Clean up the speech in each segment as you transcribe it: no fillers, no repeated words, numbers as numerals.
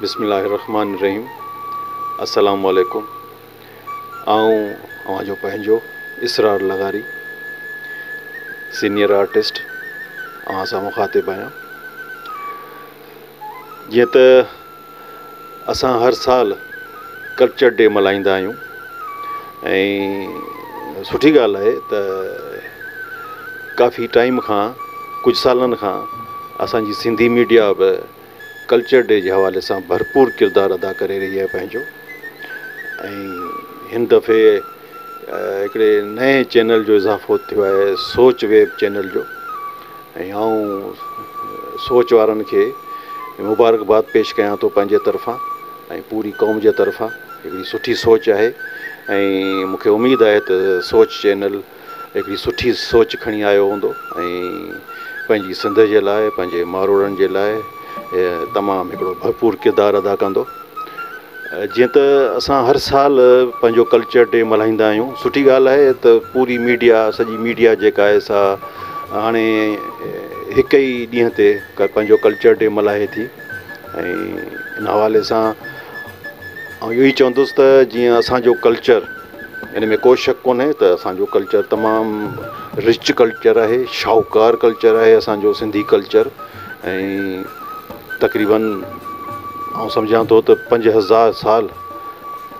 बिस्मिल्लाहिर्रहमानिर्रहीम। अस्सलाम वालेकुम। आऊं अवांजो पंहिंजो इसरार लगारी, सीनियर आर्टिस्ट अवां सां मुखातिब आहियां। जीअं त असां हर साल कल्चर डे मल्हाईंदा आहियूं ऐं सुठी ॻाल्हि आहे त काफ़ी टाइम खां, कुझु सालनि खां असांजी सिंधी मीडिया बि कल्चर डे जे हवाले सां भरपूर किरदारु अदा करे रही आहे पंहिंजो। ऐं हिन दफ़े हिकिड़े नए चैनल जो इज़ाफ़ो थियो आहे, सोच वेब चैनल जो, ऐं आऊं सोच वारनि खे मुबारकबाद पेश कयां थो पंहिंजे तरफ़ां ऐं पूरी क़ौम जे तरफ़ां। हिकिड़ी सुठी सोच आहे ऐं मूंखे उमेदु आहे त सोच चैनल हिकिड़ी सुठी सोच खणी आयो हूंदो ऐं पंहिंजी सिंध जे लाइ, पंहिंजे मारोड़नि जे लाइ तमामु हिकिड़ो भरपूर किरदारु अदा कंदो। जीअं त असां हर साल पंहिंजो कल्चर डे मल्हाईंदा आहियूं, सुठी ॻाल्हि आहे त पूरी मीडिया, सॼी मीडिया जेका आहे सा हाणे हिक ई ॾींहं ते पंहिंजो कल्चर डे मल्हाए थी। ऐं इन हवाले सां इहो ई चवंदुसि त जीअं असांजो कल्चर, इन में को शक कोन्हे त असांजो कल्चर तमामु रिच कल्चर आहे, शाहूकार कल्चर आहे असांजो सिंधी कल्चर। ऐं तक़रीबन आउं सम्झां थो त 5000 साल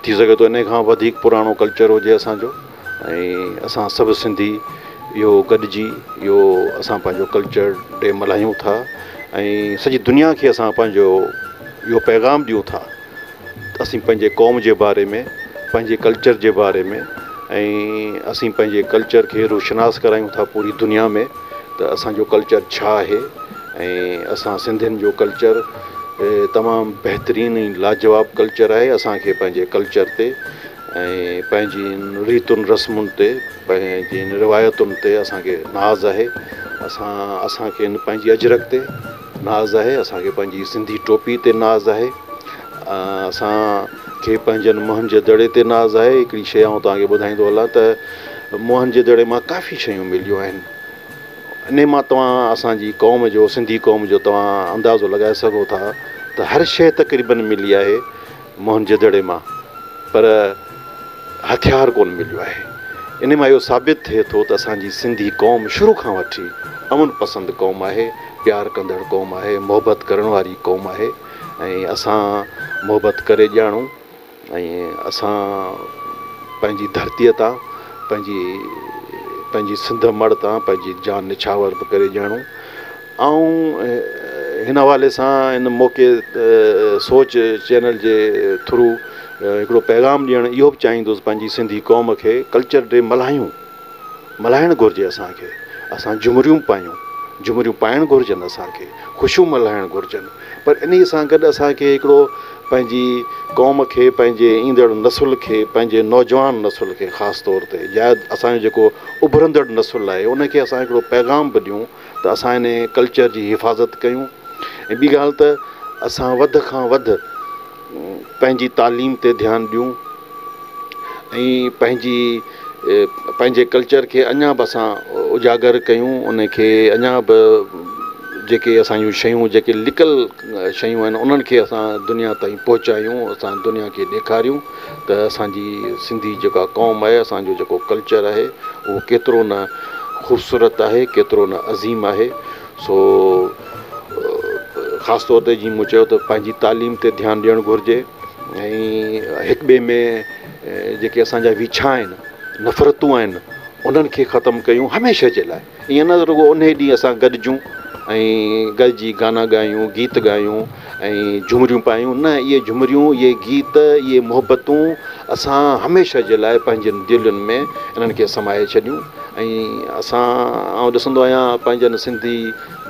थी सघे थो इन खां वधीक पुराणो कल्चर हुजे असांजो। ऐं असां सभु सिंधी इहो गॾिजी इहो असां पंहिंजो कल्चर डे मल्हायूं था ऐं सॼी दुनिया खे असां पंहिंजो इहो पैगाम ॾियूं था त असीं पंहिंजे क़ौम जे बारे में, पंहिंजे कल्चर जे बारे में, ऐं असीं पंहिंजे कल्चर खे रोशनास करायूं था पूरी दुनिया में त असांजो कल्चर छा आहे। ऐं असां सिंधियुनि जो कल्चर तमामु बहितरीनु ऐं लाजवाब कल्चर आहे। असांखे पंहिंजे कल्चर ते ऐं पंहिंजी रीतुनि रस्मुनि ते, पंहिंजी रिवायतुनि ते असांखे नाज़ आहे। असांखे पंहिंजी अजरक ते नाज़ आहे, असांखे पंहिंजी सिंधी टोपी ते नाज़ आहे, असांखे पंहिंजनि मोहन जे दड़े ते नाज़ आहे। हिकिड़ी शइ आउं तव्हांखे ॿुधाईंदो हलां त मोहन जे दड़े मां काफ़ी शयूं मिलियूं आहिनि। इन मां तव्हां असांजी क़ौम जो, सिंधी क़ौम जो तव्हां अंदाज़ो लॻाए सघो था त हर शइ तक़रीबन मिली आहे मोहन जे दड़े मां, पर हथियार कोन मिलियो आहे। इन मां इहो साबित थिए थो त असांजी सिंधी क़ौम शुरू खां वठी अमन पसंदि क़ौम आहे, प्यारु कंदड़ क़ौम आहे, मोहबत करण वारी क़ौम आहे। ऐं असां मोहबत करे ॼाणूं ऐं असां पंहिंजी धरतीअ तां, पंहिंजी सिंध मड़ तां पंहिंजी जान निछावर बि करे ॼाणूं। ऐं हिन हवाले सां हिन मौक़े सोच चैनल जे थ्रू हिकिड़ो पैगाम ॾियणु इहो बि चाहींदुसि पंहिंजी सिंधी क़ौम खे, कल्चर डे मल्हाइणु घुरिजे असांखे। असां झुमरियूं पायूं, झुमरियूं पाइणु घुरिजनि असांखे, ख़ुशियूं मल्हाइणु घुरिजनि, पर इन सां गॾु असांखे हिकिड़ो पंहिंजी क़ौम खे, पंहिंजे ईंदड़ नसुल खे, पंहिंजे नौजवान नसुल खे ख़ासि तौर ते, या असांजो जेको उभरंदड़ नसुल आहे उनखे असां हिकिड़ो पैगाम बि ॾियूं त असां इन कल्चर जी हिफ़ाज़त कयूं। ऐं ॿी ॻाल्हि त असां वधि खां वधि पंहिंजी तालीम ते ध्यानु ॾियूं ऐं पंहिंजे कल्चर खे अञा बि असां उजागर कयूं, उनखे अञा बि जेके असांजूं शयूं, जेके लिकल शयूं आहिनि उन्हनि खे असां दुनिया ताईं पहुचायूं, असां दुनिया खे ॾेखारियूं त असांजी सिंधी जेका क़ौम आहे, असांजो जेको कल्चर आहे उहो केतिरो न ख़ूबसूरत आहे, केतिरो न अज़ीम आहे। सो ख़ासि तौर ते जीअं मूं चयो त पंहिंजी तालीम ते ध्यानु ॾियणु घुरिजे ऐं हिक ॿिए में जेके असांजा विछा आहिनि, नफ़रतूं आहिनि, उन्हनि खे ख़तमु कयूं हमेशह जे लाइ। ईअं न रुॻो उन ॾींहुं असां गॾिजूं ऐं गॾिजी गाना ॻायूं, गीत ॻायूं ऐं झुमरियूं पायूं, न, इहे झुमरियूं, इहे गीत, इहे मोहबतूं असां हमेशह जे लाइ पंहिंजनि दिलनि में इन्हनि खे समाए छॾियूं। ऐं आउं ॾिसंदो आहियां पंहिंजनि सिंधी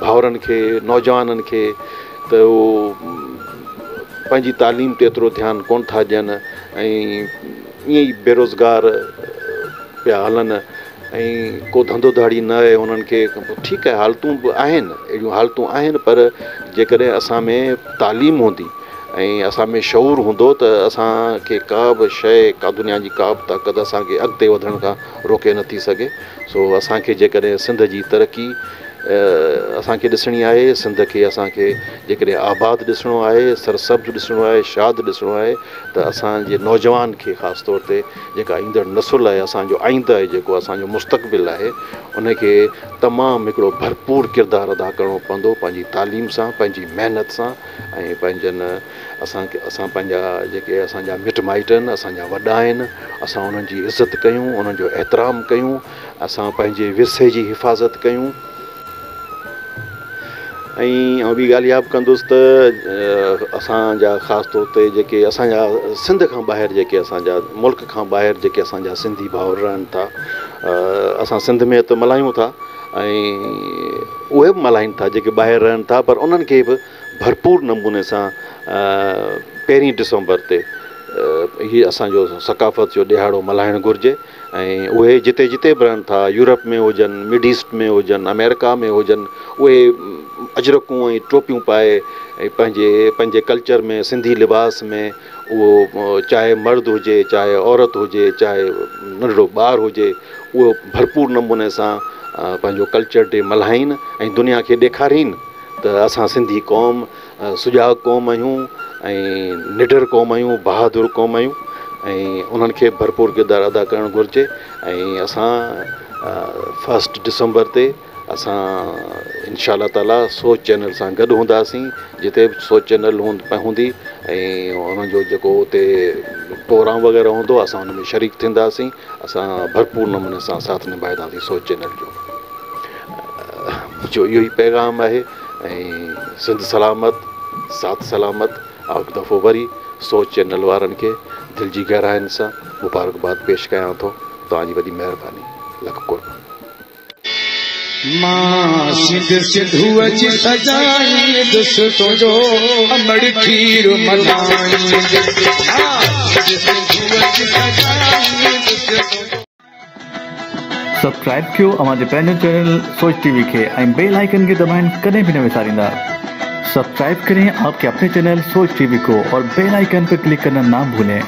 भाउरनि खे, नौजवाननि खे त उहो पंहिंजी तालीम ते एतिरो ध्यानु कोन था ॾियनि ऐं ईअं ई बेरोज़गार पिया हलनि ऐं को धंधो धाड़ी न आहे उन्हनि खे। ठीकु आहे, हालतूं बि आहिनि, अहिड़ियूं हालतूं आहिनि, पर जेकॾहिं असां में तालीम हूंदी ऐं असां में शऊर हूंदो त असांखे का बि शइ, का दुनिया जी का बि ताक़त असांखे अॻिते वधण खां रोके नथी सघे। सो असांखे जेकॾहिं सिंध जी तरक़ी असांखे ॾिसणी आहे। सिंध खे असांखे जेकॾहिं आबाद ॾिसणो आहे, सरसब्ज ॾिसणो आहे, शाद ॾिसणो आहे, त असांजे नौजवान खे ख़ासि तौर ते जेका ईंदड़ नसुल आहे, असांजो आईंदह आहे, जेको असांजो मुस्तक़बिल आहे, उनखे तमामु हिकिड़ो भरपूर किरदारु अदा करिणो पवंदो पंहिंजी तालीम सां, पंहिंजी महिनत सां ऐं पंहिंजनि असां पंहिंजा जेके असांजा मिट माइट आहिनि, असांजा वॾा आहिनि, असां उन्हनि जी इज़त कयूं, उन्हनि जो एतिराम कयूं, असां पंहिंजे विरसे जी हिफ़ाज़त कयूं। ऐं ॿी ॻाल्हि इहा बि कंदुसि त असांजा ख़ासि तौर ते जेके असांजा सिंध खां ॿाहिरि जेके असांजा मुल्क खां ॿाहिरि जेके असांजा सिंधी भाउर रहनि था, असां सिंध में त मल्हायूं था ऐं उहे बि मल्हाइनि था जेके ॿाहिरि रहनि था, पर उन्हनि खे बि भरपूर नमूने सां 1 डिसंबर ते हीअ असांजो सकाफ़त जो ॾिहाड़ो मल्हाइणु घुरिजे। ऐं उहे जिते जिते बि रहनि था, यूरोप में हुजनि, मिड ईस्ट में हुजनि, अमेरिका में हुजनि, उहे अजरकूं ऐं टोपियूं पाए ऐं पंहिंजे कल्चर में, सिंधी लिबास में, उहो चाहे मर्द हुजे, चाहे औरत हुजे, चाहे नंढड़ो ॿारु हुजे, उहो भरपूर नमूने सां पंहिंजो कल्चर डे मल्हाइनि ऐं दुनिया खे ॾेखारीनि त असां सिंधी क़ौम सुजाॻ क़ौम आहियूं ऐं निडर क़ौम आहियूं, बहादुर क़ौम आहियूं ऐं उन्हनि खे भरपूर किरदारु अदा करणु घुरिजे। ऐं असां 1 डिसंबर ते असां इंशा अल्लाह ताला सोच चैनल सां गॾु हूंदासीं, जिते बि सोच चैनल हूंदी ऐं उन्हनि जो जेको उते प्रोग्राम वग़ैरह हूंदो, असां उन में शरीक थींदासीं, असां भरपूर नमूने सां साथ निभाईंदासीं सोच चैनल जो इहो ई पैगाम आहे। ऐं सिंध सलामत, साथ सलामत। ऐं हिकु दफ़ो वरी सोच चैनल वारनि खे दिलि जी गहराइनि सां मुबारकबाद पेश कयां थो। तव्हांजी वॾी महिरबानी, लख कुर्बानी। मां सिंध सिंधूअ जी सजाई दोस्तों जो अमड़ खीर मनाई। सब्सक्राइब कयो अमांजे पंहिंजो चैनल सोच टीवी खे ऐं बेल आइकन खे दबाइण कॾहिं भी न विसारींदा। सब्सक्राइब करें आपके अपने चैनल सोच टीवी को और बेल आइकन पर क्लिक करना ना भूलें।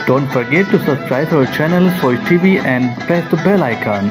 Don't forget to subscribe our channel Soch TV and press the bell icon.